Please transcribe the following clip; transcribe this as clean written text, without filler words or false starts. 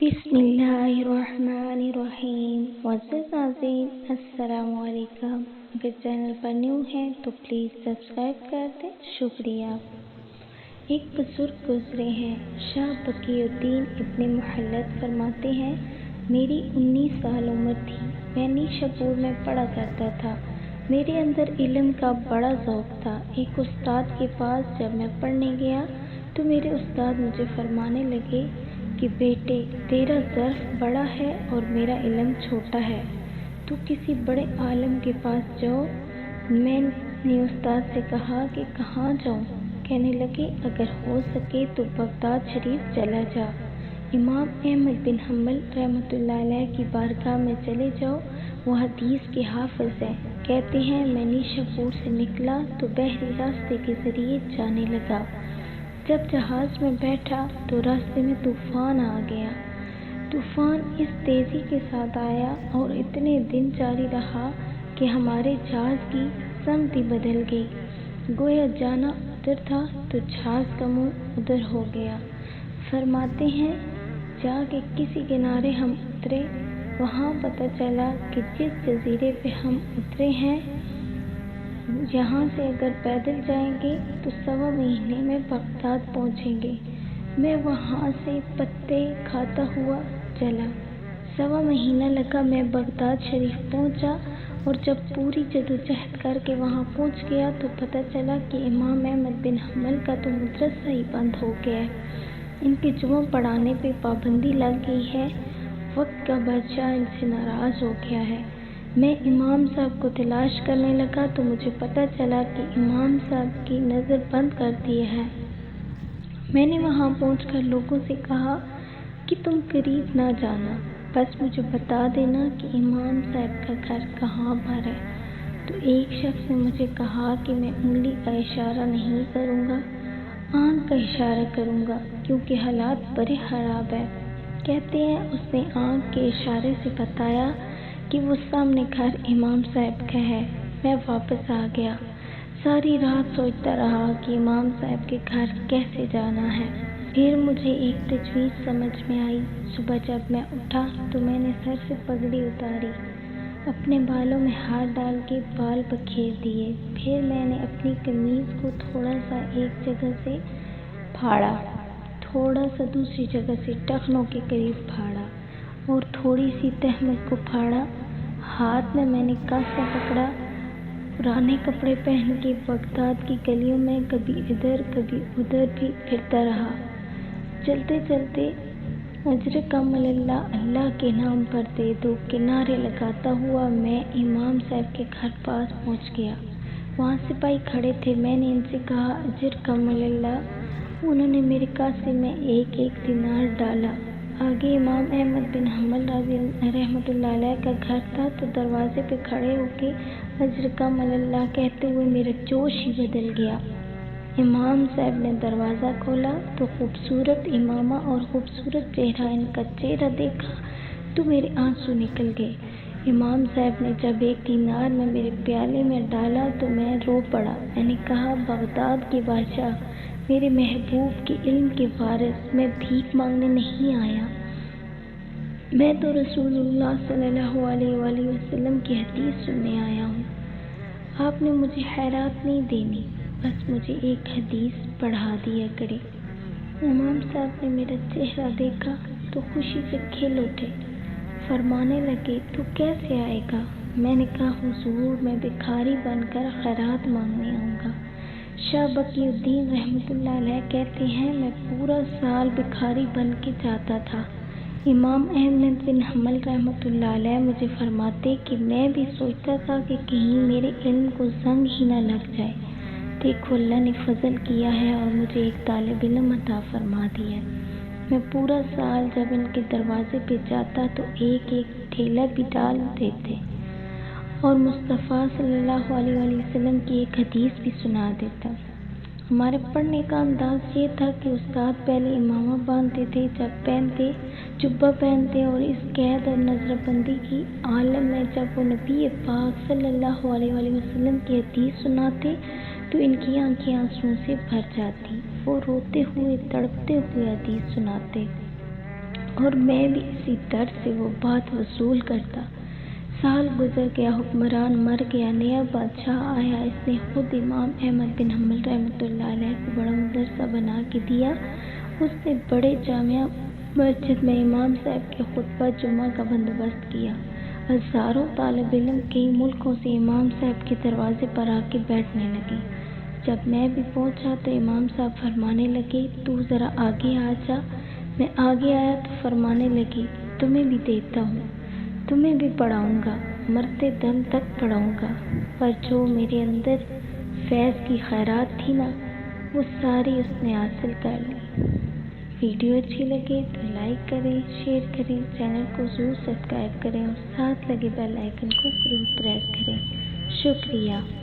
بسم اللہ الرحمن الرحیم۔ معزز ناظرین السلام علیکم۔ اگر چینل پر نیو ہیں تو پلیز سبسکرائب کر دیں، شکریہ۔ ایک بزرگ گزرے ہیں، شاہ بقی الدین ابن محلت فرماتے ہیں، میری 19 سال عمر تھی، میں نیشاپور میں پڑھا کرتا تھا۔ میرے اندر علم کا بڑا ذوق تھا۔ ایک استاد کے پاس جب میں پڑھنے گیا تو میرے استاد مجھے فرمانے لگے کہ بیٹے، تیرا ظرف بڑا ہے اور میرا علم چھوٹا ہے، تو کسی بڑے عالم کے پاس جاؤ۔ میں نے استاد سے کہا کہ کہاں جاؤں؟ کہنے لگے اگر ہو سکے تو بغداد شریف چلا جا، امام احمد بن حنبل رحمۃ اللہ علیہ کی بارگاہ میں چلے جاؤ، وہ حدیث کے حافظ ہیں۔ کہتے ہیں میں نیشاپور سے نکلا تو بحری راستے کے ذریعے جانے لگا۔ جب جہاز میں بیٹھا تو راستے میں طوفان آ گیا۔ طوفان اس تیزی کے ساتھ آیا اور اتنے دن جاری رہا کہ ہمارے جہاز کی سمت ہی بدل گئی، گویا جانا ادھر تھا تو جہاز کا منہ ادھر ہو گیا۔ فرماتے ہیں جا کے کسی کنارے ہم اترے، وہاں پتہ چلا کہ جس جزیرے پہ ہم اترے ہیں یہاں سے اگر پیدل جائیں گے تو 1.25 مہینے میں بغداد پہنچیں گے۔ میں وہاں سے پتے کھاتا ہوا چلا، 1.25 مہینہ لگا، میں بغداد شریف پہنچا، اور جب پوری جدوجہد کر کے وہاں پہنچ گیا تو پتہ چلا کہ امام احمد بن حنبل کا تو مدرسہ ہی بند ہو گیا ہے، ان کے جمعہ پڑھانے پہ پابندی لگ گئی ہے، وقت کا بادشاہ ان سے ناراض ہو گیا ہے۔ میں امام صاحب کو تلاش کرنے لگا تو مجھے پتہ چلا کہ امام صاحب کی نظر بند کر دی ہے۔ میں نے وہاں پہنچ کر لوگوں سے کہا کہ تم قریب نہ جانا، بس مجھے بتا دینا کہ امام صاحب کا گھر کہاں پر ہے۔ تو ایک شخص نے مجھے کہا کہ میں انگلی کا اشارہ نہیں کروں گا، آنکھ کا اشارہ کروں گا، کیونکہ حالات بڑے خراب ہیں۔ کہتے ہیں اس نے آنکھ کے اشارے سے بتایا کہ وہ سامنے گھر امام صاحب کا ہے۔ میں واپس آ گیا، ساری رات سوچتا رہا کہ امام صاحب کے گھر کیسے جانا ہے۔ پھر مجھے ایک تجویز سمجھ میں آئی۔ صبح جب میں اٹھا تو میں نے سر سے پگڑی اتاری، اپنے بالوں میں ہاتھ ڈال کے بال بکھیر دیے، پھر میں نے اپنی قمیض کو تھوڑا سا ایک جگہ سے پھاڑا، تھوڑا سا دوسری جگہ سے ٹخنوں کے قریب پھاڑا اور تھوڑی سی تہمت کو پھاڑا۔ ہاتھ میں نے کاسہ پکڑا، پرانے کپڑے پہن کے بغداد کی گلیوں میں کبھی ادھر کبھی ادھر بھی پھرتا رہا۔ چلتے چلتے اجرکم اللہ، اللہ کے نام پر دے دو کے نعرے لگاتا ہوا میں امام صاحب کے گھر پاس پہنچ گیا۔ وہاں سپاہی کھڑے تھے، میں نے ان سے کہا اجرکم اللہ، انہوں نے میرے کاسے میں 1 دینار ڈالا۔ آگے امام احمد بن حنبل رحمۃ اللہ علیہ کا گھر تھا تو دروازے پہ کھڑے ہو کے اجرکم اللہ کہتے ہوئے میرا جوش ہی بدل گیا۔ امام صاحب نے دروازہ کھولا تو خوبصورت امامہ اور خوبصورت چہرہ، ان کا چہرہ دیکھا تو میرے آنسو نکل گئے۔ امام صاحب نے جب 1 دینار میں میرے پیالے میں ڈالا تو میں رو پڑا۔ میں نے کہا بغداد کے بادشاہ، میرے محبوب کے علم کے وارث، میں بھیک مانگنے نہیں آیا، میں تو رسول اللہ صلی اللہ علیہ وآلہ وسلم کی حدیث سننے آیا ہوں، آپ نے مجھے خیرات نہیں دینی، بس مجھے ایک حدیث پڑھا دیا کرے۔ امام صاحب نے میرا چہرہ دیکھا تو خوشی سے کھل اٹھے، فرمانے لگے تو کیسے آئے گا؟ میں نے کہا حضور میں بھکاری بن کر خیرات مانگنے آؤں گا۔ شاہ بقی الدین رحمۃ اللہ علیہ کہتے ہیں میں پورا سال بھکاری بن کے جاتا تھا۔ امام احمد بن حنبل رحمۃ اللہ علیہ مجھے فرماتے کہ میں بھی سوچتا تھا کہ کہیں میرے علم کو زنگ ہی نہ لگ جائے۔ دیکھو اللہ نے فضل کیا ہے اور مجھے ایک طالب علم عطا فرما دیا ہے۔ میں پورا سال جب ان کے دروازے پہ جاتا تو ایک ٹھیلا بھی ڈال دیتے اور مصطفیٰ صلی اللہ علیہ وآلہ وسلم کی ایک حدیث بھی سنا دیتا۔ ہمارے پڑھنے کا انداز یہ تھا کہ استاد پہلے امامہ باندھتے تھے، جبہ پہنتے، اور اس قید اور نظر بندی کی عالم میں جب وہ نبی پاک صلی اللہ علیہ وآلہ وسلم کی حدیث سناتے تو ان کی آنکھیں آنسوؤں سے بھر جاتی، وہ روتے ہوئے تڑپتے ہوئے حدیث سناتے اور میں بھی اسی طرز سے وہ بات وصول کرتا۔ سال گزر گیا، حکمران مر گیا، نیا بادشاہ آیا۔ اس نے خود امام احمد بن حنبل رحمۃ اللہ علیہ کو بڑا مدرسہ بنا کے دیا۔ اس نے بڑے جامع مسجد میں امام صاحب کے خطبہ جمعہ کا بندوبست کیا۔ ہزاروں طالب علم کئی ملکوں سے امام صاحب کے دروازے پر آ کے بیٹھنے لگے۔ جب میں بھی پہنچا تو امام صاحب فرمانے لگے، تو ذرا آگے آ جا۔ میں آگے آیا تو فرمانے لگے، تمہیں بھی دیتا ہوں، تمہیں بھی پڑھاؤں گا، مرتے دم تک پڑھاؤں گا، پر جو میرے اندر فیض کی خیرات تھی نا، وہ ساری اس نے حاصل کر لی۔ ویڈیو اچھی لگے تو لائک کریں، شیئر کریں، چینل کو ضرور سبسکرائب کریں اور ساتھ لگے بیل آئیکن کو ضرور پریس کریں۔ شکریہ۔